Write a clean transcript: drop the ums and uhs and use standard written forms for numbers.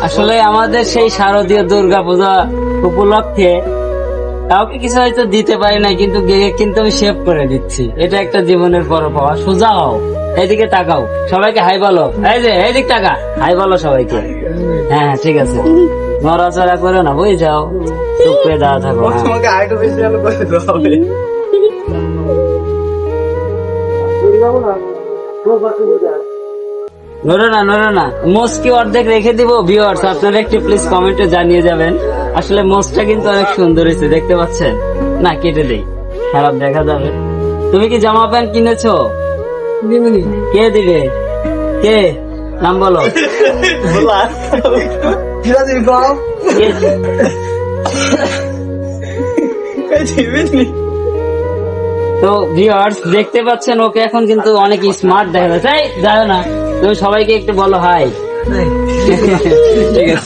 আসলে আমাদের সেই শারদীয় দুর্গা পূজা উপলক্ষে কাউকে কিছু হয়তো দিতে পারি না, কিন্তু কিন্তু আমি সেভ করে দিচ্ছি। এটা একটা জীবনের বড় পাওয়া। সোজা হও, এইদিকে তাকাও, সবাইকে হাই বলো। এই যে এইদিক টাকা হাই বলো সবাইকে। হ্যাঁ হ্যাঁ ঠিক আছে, নড়াচড়া করো না, বুঝে যাও, চুপ করে দাঁড়া থাকো। হ্যাঁ। তোমাকে আরেকটু বেশি ভালো করে দিতে হবে। নড়ো না, নড়ো না। মোষ কি অর্ধেক রেখে দিব? ভিউয়ার্স আপনারা একটু প্লিজ কমেন্টে জানিয়ে যাবেন। আসলে মোষটা কিন্তু অনেক সুন্দর হয়েছে, দেখতে পাচ্ছেন? না কেটে দেই, খারাপ দেখা যাবে। তুমি কি জামা প্যান্ট কিনেছো? কে দিবে? কে? নাম বলো। বলা কিরা দিবি কও কে? দিবি তো ভিউয়ার্স দেখতে পাচ্ছেন, ওকে এখন কিন্তু অনেক স্মার্ট দেখা যাচ্ছে। এই, যাও না, তুমি সবাইকে একটু বলো হাই। ঠিক আছে।